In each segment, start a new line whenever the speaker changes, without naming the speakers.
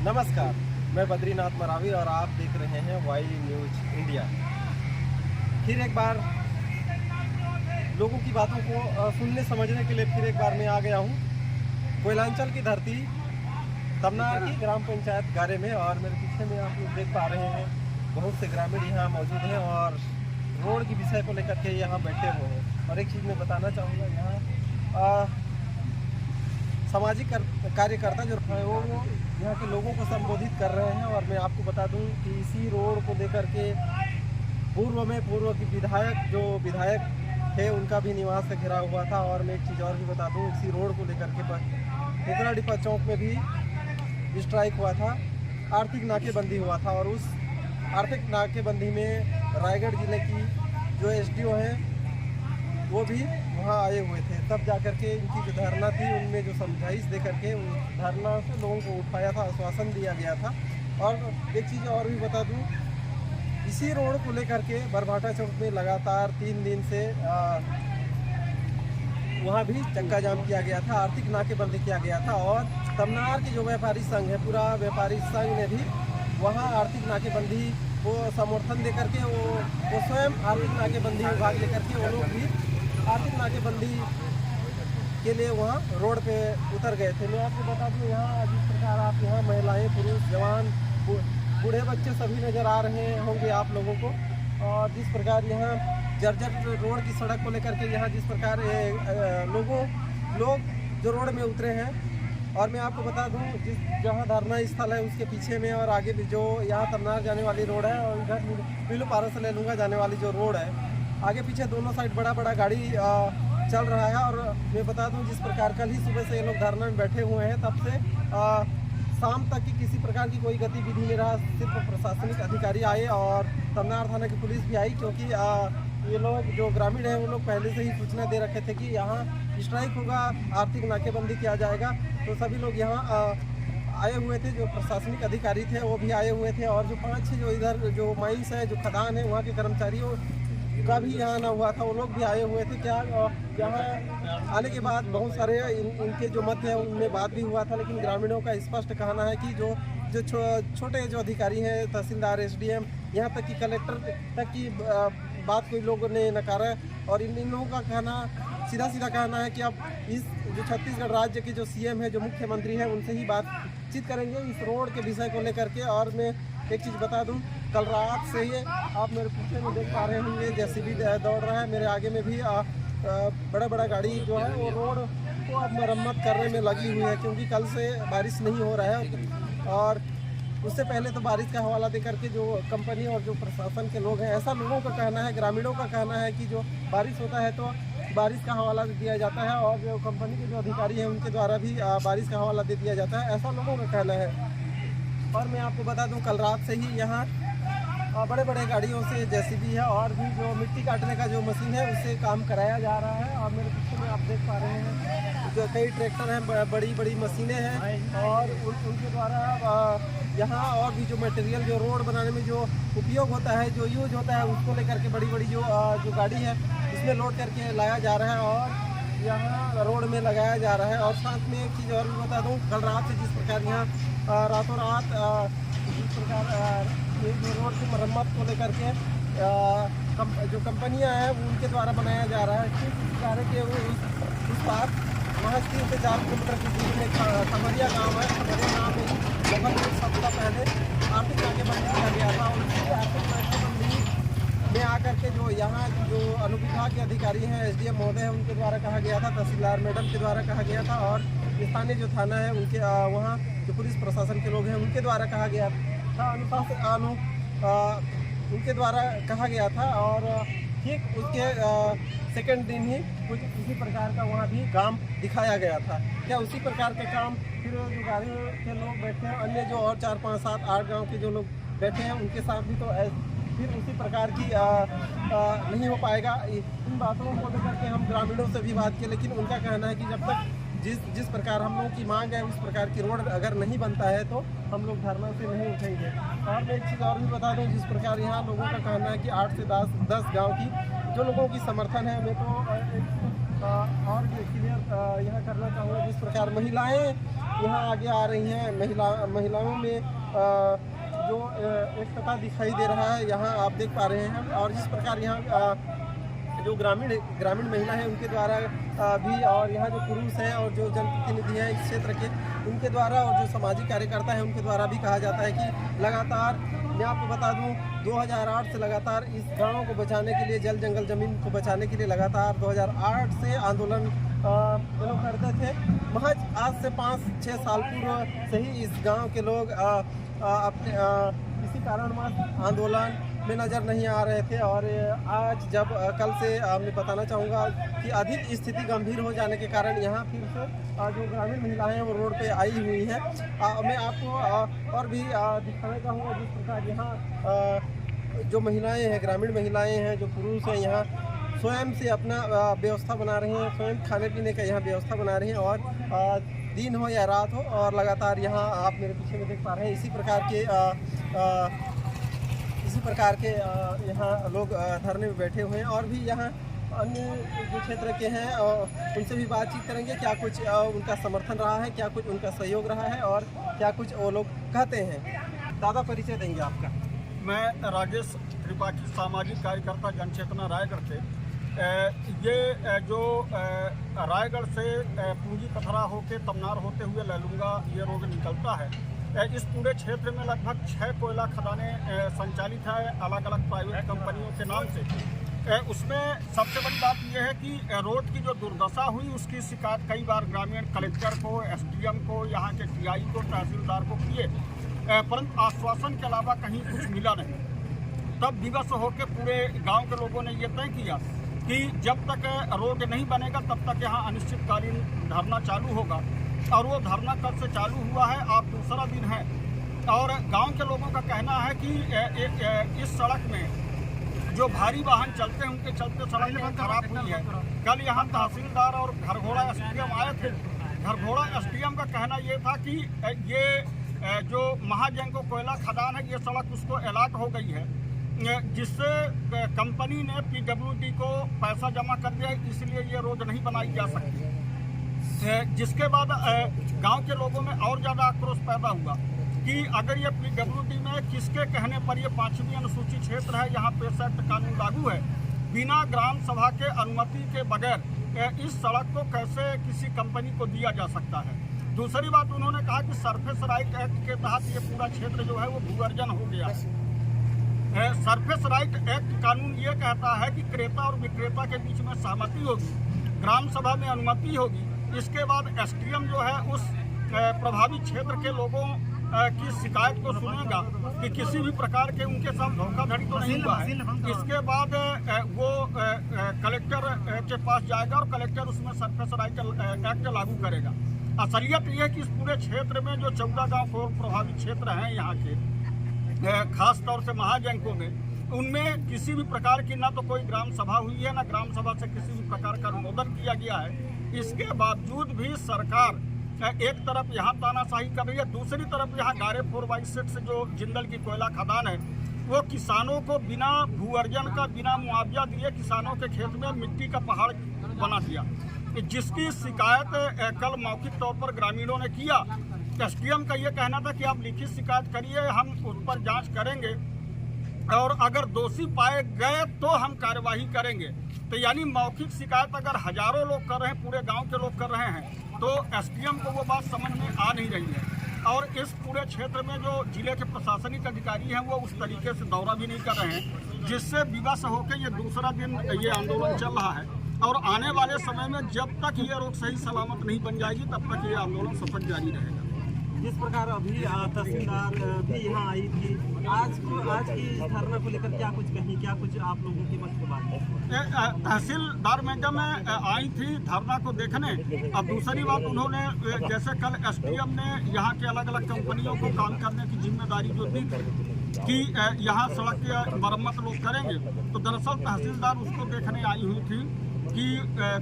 नमस्कार, मैं बद्रीनाथ मरावी और आप देख रहे हैं वाई न्यूज इंडिया। फिर एक बार लोगों की बातों को सुनने समझने के लिए फिर एक बार मैं आ गया हूँ कोयलांचल की धरती तमनार की ग्राम पंचायत गारे में। और मेरे पीछे में आप लोग देख पा रहे हैं बहुत से ग्रामीण यहाँ मौजूद हैं और रोड की विषय को लेकर के यहाँ बैठे हुए हैं। और एक चीज़ मैं बताना चाहूँगा, यहाँ सामाजिक कार्यकर्ता जो है वो यहाँ के लोगों को संबोधित कर रहे हैं। और मैं आपको बता दूं कि इसी रोड को लेकर के पूर्व की विधायक थे उनका भी निवास से घिरा हुआ था। और मैं एक चीज़ और भी बता दूं, इसी रोड को लेकर के पोखरा डिपा चौक में भी स्ट्राइक हुआ था, आर्थिक नाकेबंदी हुआ था। और उस आर्थिक नाकेबंदी में रायगढ़ जिले की जो एसडीओ हैं वो भी वहाँ आए हुए थे। तब जाकर के इनकी जो धरना थी उनमें जो समझाइश दे करके उन धरना से लोगों को उठाया था, आश्वासन दिया गया था। और एक चीज़ और भी बता दूं, इसी रोड को लेकर के बरभाटा चौक में लगातार 3 दिन से वहाँ भी चक्का जाम किया गया था, आर्थिक नाकेबंदी किया गया था। और तमनार की जो व्यापारी संघ है, पूरा व्यापारी संघ ने भी वहाँ आर्थिक नाकेबंदी को समर्थन दे करके वो स्वयं आर्थिक नाकेबंदी में भाग लेकर के वो लोग भी आर्थिक नाकेबंदी के लिए वहाँ रोड पे उतर गए थे। मैं आपको बता दूँ, यहाँ जिस प्रकार आप यहाँ महिलाएं, पुरुष, जवान, बूढ़े बच्चे सभी नज़र आ रहे होंगे आप लोगों को। और जिस प्रकार यहाँ जर्जर रोड की सड़क को लेकर के यहाँ जिस प्रकार लोग जो रोड में उतरे हैं। और मैं आपको बता दूं, जहाँ धरना स्थल है उसके पीछे में और आगे भी जो यहाँ तमनार जाने वाली रोड है और इधर पीलू पारा से लेलूंगा जाने वाली जो रोड है, आगे पीछे दोनों साइड बड़ा गाड़ी चल रहा है। और मैं बता दूं, जिस प्रकार कल ही सुबह से ये लोग धरना में बैठे हुए हैं, तब से शाम तक की किसी प्रकार की कोई गतिविधि नहीं रहा। सिर्फ प्रशासनिक अधिकारी आए और तमनार थाना की पुलिस भी आई, क्योंकि ये लोग जो ग्रामीण हैं वो लोग पहले से ही सूचना दे रखे थे कि यहाँ स्ट्राइक होगा, आर्थिक नाकेबंदी किया जाएगा। तो सभी लोग यहाँ आए हुए थे, जो प्रशासनिक अधिकारी थे वो भी आए हुए थे। और जो 5-6 जो इधर जो माइंस है, जो खदान है, वहाँ के कर्मचारियों का भी यहाँ आना हुआ था, वो लोग भी आए हुए थे। क्या यहाँ आने के बाद बहुत सारे इनके जो मत हैं उनमें बात भी हुआ था, लेकिन ग्रामीणों का स्पष्ट कहना है कि जो छोटे जो अधिकारी हैं, तहसीलदार, एसडीएम, यहाँ तक कि कलेक्टर तक की बात कोई लोगों ने नकारा। और इन लोगों का कहना सीधा कहना है कि अब इस जो छत्तीसगढ़ राज्य के जो सीएम है, जो मुख्यमंत्री हैं, उनसे ही बातचीत करेंगे इस रोड के विषय को लेकर के। और मैं एक चीज़ बता दूं, कल रात से ही आप मेरे पीछे में देख पा रहे होंगे जेसीबी दौड़ रहा है, मेरे आगे में भी बड़ा गाड़ी जो है वो रोड को अब मरम्मत करने में लगी हुई है, क्योंकि कल से बारिश नहीं हो रहा है। और उससे पहले तो बारिश का हवाला दे करके जो कंपनी और जो प्रशासन के लोग हैं, ऐसा लोगों का कहना है, ग्रामीणों का कहना है कि जो बारिश होता है तो बारिश का हवाला दिया जाता है, और जो कंपनी के जो अधिकारी हैं उनके द्वारा भी बारिश का हवाला दे दिया जाता है, ऐसा लोगों का कहना है। और मैं आपको बता दूं, कल रात से ही यहाँ बड़े गाड़ियों से जेसीबी है और भी जो मिट्टी काटने का जो मशीन है उससे काम कराया जा रहा है। और मेरे पीछे में आप देख पा रहे हैं जो कई ट्रैक्टर हैं, बड़ी मशीनें हैं, और उनके द्वारा यहाँ और भी जो मटेरियल जो रोड बनाने में जो उपयोग होता है, जो यूज होता है, उसको लेकर के बड़ी जो गाड़ी है उसमें लोड करके लाया जा रहा है और यहाँ रोड में लगाया जा रहा है। और साथ में एक चीज़ और भी बता दूँ, कल रात से जिस प्रकार यहाँ रातों रात जिस प्रकार जो रोड की मरम्मत को लेकर के जो कंपनियां हैं उनके द्वारा बनाया जा रहा है, किस कार्य के उस पार वहाँ 3 से 4 किलोमीटर की दूरी में खमरिया गाँव है। खमरिया गाँव में ही लगभग 1 सप्ताह पहले आर्थिक नाकेबंदी किया गया था। और उसी आर्थिक नाकेबंदी में आकर के जो यहाँ जो अनुविभाग के अधिकारी हैं, एसडीएम महोदय हैं, उनके द्वारा कहा गया था, तहसीलदार मैडम के द्वारा कहा गया था, और स्थानीय जो थाना है उनके वहाँ जो पुलिस प्रशासन के लोग हैं उनके द्वारा कहा गया था, उनके द्वारा कहा गया था। और ठीक उसके सेकंड दिन ही कुछ इसी प्रकार का वहाँ भी काम दिखाया गया था। क्या उसी प्रकार का काम फिर जो गाड़ी के लोग बैठे हैं, अन्य जो और 4, 5, 7, 8 गाँव के जो लोग बैठे हैं उनके साथ भी तो फिर उसी प्रकार की नहीं हो पाएगा। इन बातों को लेकर के हम ग्रामीणों से भी बात किए, लेकिन उनका कहना है कि जब तक जिस प्रकार हम लोगों की मांग है उस प्रकार की रोड अगर नहीं बनता है तो हम लोग धरना से नहीं उठेंगे। और मैं एक चीज़ और भी बता दूं, जिस प्रकार यहाँ लोगों का कहना है कि 8 से 10 गांव की जो लोगों की समर्थन है, मैं तो और क्लियर यहाँ करना चाहूँगा। जिस प्रकार महिलाएं यहाँ आगे आ रही हैं। महिलाओं में जो एकता दिखाई दे रहा है यहाँ आप देख पा रहे हैं। और जिस प्रकार यहाँ जो ग्रामीण महिला है उनके द्वारा भी, और यहाँ जो पुरुष हैं और जो जनप्रतिनिधि हैं इस क्षेत्र के, उनके द्वारा, और जो सामाजिक कार्यकर्ता हैं उनके द्वारा भी कहा जाता है कि लगातार, मैं आपको बता दूं, 2008 से लगातार इस गांव को बचाने के लिए, जल जंगल ज़मीन को बचाने के लिए लगातार 2008 से आंदोलन ये लोग करते थे। महज आज से 5-6 साल पूर्व से ही इस गांव के लोग अपने किसी कारणवश आंदोलन में नज़र नहीं आ रहे थे। और आज जब कल से मैं बताना चाहूँगा कि अधिक स्थिति गंभीर हो जाने के कारण यहाँ फिर से जो ग्रामीण महिलाएं हैं वो रोड पे आई हुई हैं। मैं आपको और भी दिखाना चाहूँगा जिस प्रकार यहाँ जो महिलाएं हैं, ग्रामीण महिलाएं हैं, जो पुरुष हैं, यहाँ स्वयं से अपना व्यवस्था बना रहे हैं, स्वयं खाने पीने का यहाँ व्यवस्था बना रहे हैं। और दिन हो या रात हो, और लगातार यहाँ आप मेरे पीछे में देख पा रहे हैं इसी प्रकार के यहाँ लोग धरने में बैठे हुए हैं। और भी यहाँ अन्य जो क्षेत्र के हैं उनसे भी बातचीत करेंगे, क्या कुछ उनका समर्थन रहा है, क्या कुछ उनका सहयोग रहा है, और क्या कुछ वो लोग कहते हैं। दादा, परिचय देंगे आपका?
मैं राजेश त्रिपाठी, सामाजिक कार्यकर्ता, जनचेतना रायगढ़ से। ये जो रायगढ़ से पूंजी पथरा होके तमनार होते हुए लैलूंगा ये रोड निकलता है, इस पूरे क्षेत्र में लगभग 6 कोयला खदानें संचालित है अलग अलग प्राइवेट कंपनियों के नाम से। उसमें सबसे बड़ी बात यह है कि रोड की जो दुर्दशा हुई उसकी शिकायत कई बार ग्रामीण कलेक्टर को, एसडीएम को, यहाँ के टीआई को, तहसीलदार को किए, परंतु आश्वासन के अलावा कहीं कुछ मिला नहीं। तब विवश होकर पूरे गांव के लोगों ने ये तय किया कि जब तक रोड नहीं बनेगा तब तक यहाँ अनिश्चितकालीन धरना चालू होगा। और वो धरना कब से चालू हुआ है, आप दूसरा दिन है। और गांव के लोगों का कहना है कि इस सड़क में जो भारी वाहन चलते हैं उनके चलते सड़क बहुत खराब हुई है। कल यहाँ तहसीलदार और घरघोड़ा एसडीएम आए थे। घरघोड़ा एसडीएम का कहना ये था कि ये जो महाजंको कोयला खदान है ये सड़क उसको अलॉट हो गई है, जिससे कंपनी ने पीडब्ल्यूडी को पैसा जमा कर दिया, इसलिए ये रोड नहीं बनाई जा सकती। जिसके बाद गांव के लोगों में और ज़्यादा आक्रोश पैदा हुआ कि अगर ये पीडब्ल्यूडी में किसके कहने पर ये 5वीं अनुसूची क्षेत्र है, यहाँ पेश एक्ट कानून लागू है, बिना ग्राम सभा के अनुमति के बगैर इस सड़क को कैसे किसी कंपनी को दिया जा सकता है। दूसरी बात उन्होंने कहा कि सरफेस राइट एक्ट के तहत ये पूरा क्षेत्र जो है वो भूअर्जन हो गया है। सरफेस राइट एक्ट कानून ये कहता है कि क्रेता और विक्रेता के बीच में सहमति होगी, ग्राम सभा में अनुमति होगी, इसके बाद एसडीएम जो है उस प्रभावित क्षेत्र के लोगों की शिकायत को सुनेगा कि किसी भी प्रकार के उनके साथ धोखाधड़ी तो नहीं हुआ है। इसके बाद वो कलेक्टर के पास जाएगा और कलेक्टर उसमें सरफेस राइट एक्ट लागू करेगा। असलियत ये है कि इस पूरे क्षेत्र में जो 14 गाँव को प्रभावित क्षेत्र हैं यहाँ के, खास तौर से महाजंकों में, उनमें किसी भी प्रकार की ना तो कोई ग्राम सभा हुई है, ना ग्राम सभा से किसी भी प्रकार का अनुमोदन किया गया है। इसके बावजूद भी सरकार एक तरफ यहाँ तानाशाही कर रही है, दूसरी तरफ यहाँ गारे 4/6 से जो जिंदल की कोयला खदान है वो किसानों को बिना भूअर्जन का, बिना मुआवजा दिए किसानों के खेत में मिट्टी का पहाड़ बना दिया, जिसकी शिकायत कल मौखिक तौर पर ग्रामीणों ने किया। एसडीएम का ये कहना था कि आप लिखित शिकायत करिए, हम उस पर जांच करेंगे और अगर दोषी पाए गए तो हम कार्यवाही करेंगे। तो यानी मौखिक शिकायत अगर हजारों लोग कर रहे हैं, पूरे गांव के लोग कर रहे हैं, तो एसडीएम को वो बात समझ में आ नहीं रही है। और इस पूरे क्षेत्र में जो जिले के प्रशासनिक अधिकारी हैं वो उस तरीके से दौरा भी नहीं कर रहे हैं, जिससे विवश होकर ये दूसरा दिन ये आंदोलन चल रहा है। और आने वाले समय में जब तक ये रोड सही सलामत नहीं बन जाएगी तब तक ये आंदोलन सफल जारी रहेगा।
जिस प्रकार अभी तहसीलदार भी यहाँ आई थी, आज की धरना को लेकर क्या कुछ कहीं, क्या कुछ आप लोगों की मत की बात है?
तहसीलदार मैडम आई थी धरना को देखने। अब दूसरी बात, उन्होंने जैसे कल एसडीएम ने यहाँ के अलग अलग कंपनियों को काम करने की जिम्मेदारी जो दी कि यहाँ सड़क की मरम्मत लोग करेंगे, तो दरअसल तहसीलदार उसको देखने आई हुई थी कि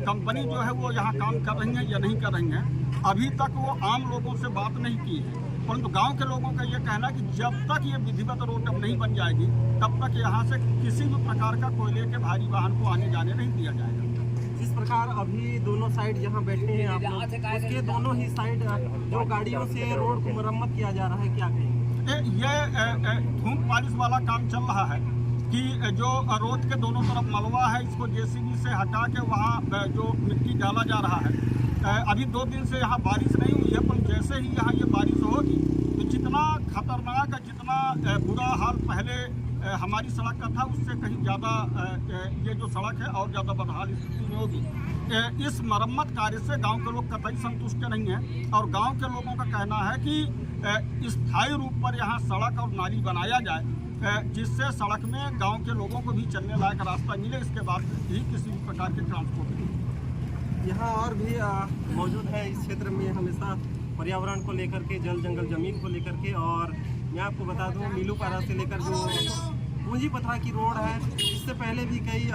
कंपनी जो है वो यहाँ काम कर रही है या नहीं कर रही है। अभी तक वो आम लोगों से बात नहीं की है, परंतु गांव के लोगों का ये कहना है कि जब तक ये विधिवत रोड अब नहीं बन जाएगी तब तक यहाँ से किसी भी प्रकार का कोयले के भारी वाहन को आने जाने नहीं दिया जाएगा।
जिस प्रकार अभी दोनों साइड जहाँ बैठे हैं आप लोग, उसके दोनों ही साइड जो गाड़ियों से रोड को मरम्मत किया जा रहा है, क्या कहेंगे?
ये धूप पालिश वाला काम चल रहा है कि जो रोड के दोनों तरफ मलबा है, इसको जेसीबी से हटा के वहाँ जो मिट्टी डाला जा रहा है। अभी 2 दिन से यहाँ बारिश नहीं हुई है, पर जैसे ही यहाँ ये बारिश होगी तो जितना खतरनाक, जितना बुरा हाल पहले हमारी सड़क का था, उससे कहीं ज़्यादा ये जो सड़क है और ज़्यादा बदहाल स्थिति में होगी। इस मरम्मत कार्य से गांव के लोग कतई संतुष्ट नहीं हैं और गांव के लोगों का कहना है कि स्थायी रूप पर यहाँ सड़क और नाली बनाया जाए, जिससे सड़क में गांव के लोगों को भी चलने लायक रास्ता मिले। इसके बाद ही किसी भी प्रकार के ट्रांसपोर्ट मिले।
यहाँ और भी मौजूद है इस क्षेत्र में, हमेशा पर्यावरण को लेकर के, जल जंगल जमीन को लेकर के। और मैं आपको बता दूं, नीलूपारा से लेकर जो पूंजी पथरा की रोड है, इससे पहले भी कई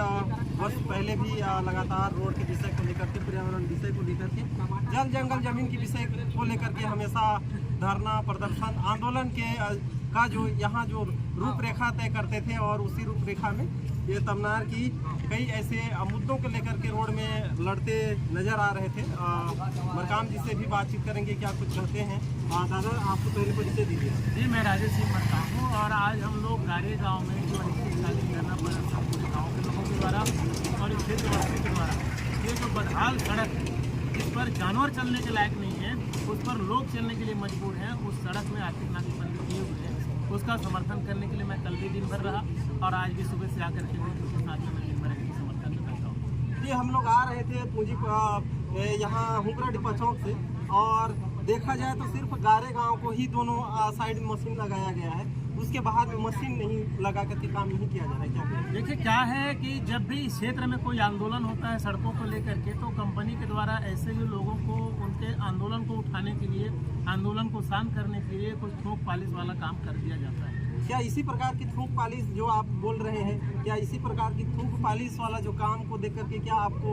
वर्ष पहले भी लगातार रोड के विषय को लेकर के, पर्यावरण विषय को लेकर के, जल जंगल जमीन के विषय को लेकर के हमेशा धरना, प्रदर्शन, आंदोलन के का जो यहाँ जो रूपरेखा तय करते थे। और उसी रूपरेखा में ये तमनार की कई ऐसे मुद्दों को लेकर के रोड में लड़ते नजर आ रहे थे। मरकाम जी से भी बातचीत करेंगे, क्या कुछ कहते हैं। दादा, आपको पहले परिचय दीजिए।
जी, मैं राजेश सिंह मरकाम हूँ और आज हम लोग गारे गांव में जो अनिश्चितकालीन धरना प्रदर्शन पूरे गाँव के लोगों के द्वारा और इस क्षेत्रवासियों के द्वारा, ये जो बदहाल सड़क है, जिस पर जानवर चलने के लायक नहीं है, उस पर लोग चलने के लिए मजबूर हैं, उस सड़क में आर्थिक नाकेबंदी किए हुए हैं, उसका समर्थन करने के लिए मैं कल भी दिन भर रहा और आज भी सुबह से आकर के उसके साथ में मैं दिन भर के समर्थन करता हूँ।
ये हम लोग आ रहे थे पूंजी यहाँ हुकरा डिपा चौक से, और देखा जाए तो सिर्फ गारे गांव को ही दोनों साइड में मशीन लगाया गया है, उसके बाहर में मशीन नहीं लगा करके काम नहीं किया जा रहा है। क्या कहें?
देखिए, क्या है कि जब भी इस क्षेत्र में कोई आंदोलन होता है सड़कों को लेकर के, तो कंपनी के द्वारा ऐसे ही लोगों को उनके आंदोलन को उठाने के लिए, आंदोलन को शांत करने के लिए कुछ थोक पालिश वाला काम कर दिया जाता है।
क्या इसी प्रकार की थूक पालिश जो आप बोल रहे हैं, क्या इसी प्रकार की थूक पालिश वाला जो काम को देख करके क्या आपको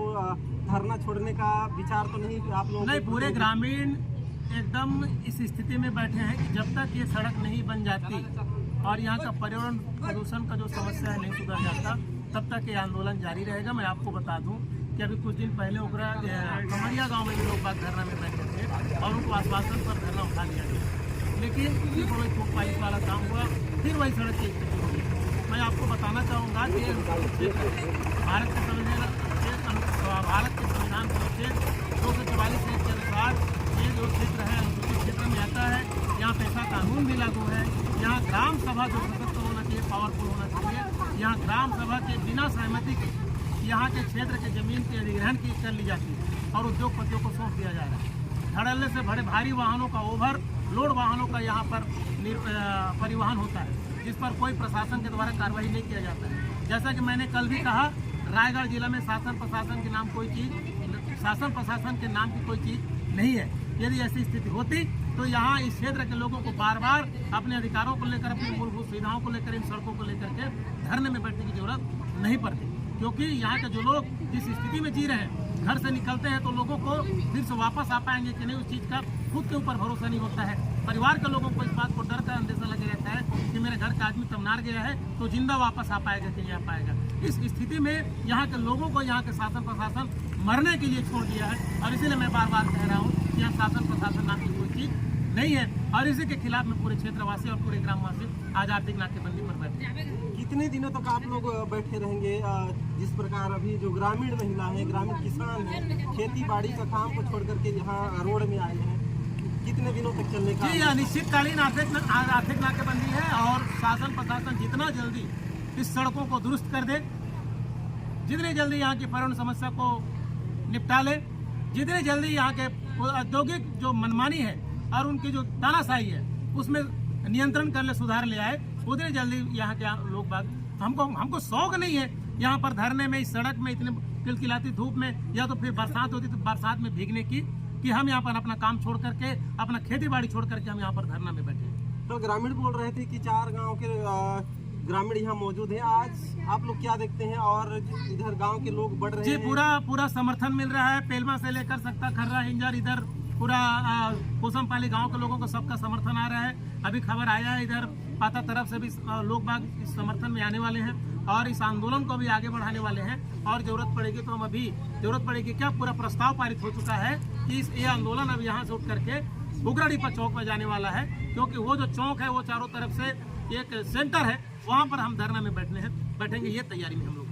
धरना छोड़ने का विचार तो नहीं आप लोग?
नहीं, पूरे ग्रामीण एकदम इस स्थिति में बैठे हैं कि जब तक ये सड़क नहीं बन जाती और यहाँ का पर्यावरण प्रदूषण का जो समस्या है नहीं सुधर जाता, तब तक ये आंदोलन जारी रहेगा। मैं आपको बता दूं कि अभी कुछ दिन पहले उगरा कमरिया गांव में भी लोग बाग धरना में बैठे थे और उनको आश्वासन पर धरना उठा लिया गया, लेकिन फिर वही थोक पालिश वाला काम हुआ, फिर वही सड़क की स्थिति होगी। मैं आपको बताना चाहूँगा कि भारत के संविधान अनुच्छेद 244 के अनुसार ये जो क्षेत्र है अनुसूचित क्षेत्र में आता है। यहाँ पैसा कानून भी लागू है। यहाँ ग्राम सभा जो सशक्त होना चाहिए, पावरफुल होना चाहिए। यहाँ ग्राम सभा के बिना सहमति के यहाँ के क्षेत्र के जमीन के अधिग्रहण की कर ली जाती है और उद्योगपतियों को सौंप दिया जा रहा है। धड़ल्ले से बड़े भारी वाहनों का, ओवरलोड वाहनों का यहाँ पर परिवहन होता है, जिस पर कोई प्रशासन के द्वारा कार्रवाई नहीं किया जाता है। जैसा कि मैंने कल भी कहा, रायगढ़ जिला में शासन प्रशासन के नाम की कोई चीज़ नहीं है। यदि ऐसी स्थिति होती तो यहाँ इस क्षेत्र के लोगों को बार बार अपने अधिकारों को लेकर, अपनी मूलभूत सुविधाओं को लेकर, इन सड़कों को लेकर के धरने में बैठने की जरूरत नहीं पड़ती, क्योंकि यहाँ के जो लोग जिस स्थिति में जी रहे हैं, घर से निकलते हैं तो लोगों को फिर से वापस आ पाएंगे कि नहीं, उस चीज़ का खुद के ऊपर भरोसा नहीं होता है। परिवार के लोगों को इस बात को डर का अंदेशा लगे रहता है कि मेरे घर का आदमी तमनार गया है तो जिंदा वापस आ पाएगा कि नहीं आ पाएगा। इस स्थिति में यहाँ के लोगों को, यहाँ के शासन प्रशासन मरने के लिए छोड़ दिया है। और इसीलिए मैं बार बार कह रहा हूँ कि यहाँ शासन प्रशासन नाम की कोई चीज़ नहीं है और इसी के खिलाफ में पूरे क्षेत्रवासी और पूरे ग्रामवासी आज आर्थिक नाकेबंदी पर बैठे हैं।
कितने दिनों तक आप लोग बैठे रहेंगे? जिस प्रकार अभी जो ग्रामीण महिला है, ग्रामीण किसान है, खेती बाड़ी का काम को छोड़ करके यहाँ रोड में आए हैं, कितने दिनों तक चलने का?
जी, अनिश्चितकालीन आर्थिक नाकेबंदी है और शासन प्रशासन जितना जल्दी इस सड़कों को दुरुस्त कर दे, जितनी जल्दी यहाँ की पर्यावरण समस्या को निपटा ले, जितनी जल्दी यहाँ के औद्योगिक जो मनमानी है और उनकी जो तानाशाही है उसमें नियंत्रण कर ले, सुधार ले आए, उतनी जल्दी यहाँ के लोग बाग, हमको शौक नहीं है यहाँ पर धरने में, इस सड़क में, इतने किलकिलाती धूप में, या तो फिर बरसात होती तो बरसात में भीगने की, कि हम यहाँ पर अपना काम छोड़ करके, अपना खेती बाड़ी छोड़ करके हम यहाँ पर धरना में बैठे।
तो ग्रामीण बोल रहे थे कि 4 गांव के ग्रामीण यहाँ मौजूद है, आज आप लोग क्या देखते हैं? और इधर गांव के लोग बढ़ रहे हैं?
जी, पूरा समर्थन मिल रहा है। पेलमा से लेकर सकता, खर्रा, हिंजर, इधर पूरा कोसमपाली गांव के लोगों को सबका समर्थन आ रहा है। अभी खबर आया है इधर पाता तरफ से भी लोग बाग इस समर्थन में आने वाले हैं और इस आंदोलन को भी आगे बढ़ाने वाले हैं। और जरूरत पड़ेगी तो हम अभी जरूरत पड़ेगी क्या, पूरा प्रस्ताव पारित हो चुका है कि ये आंदोलन अब यहाँ से उठ करके उगराडीपा चौक में जाने वाला है, क्योंकि वो जो चौक है वो चारों तरफ से एक सेंटर है, वहाँ पर हम धरना में बैठेंगे। ये तैयारी में हम लोग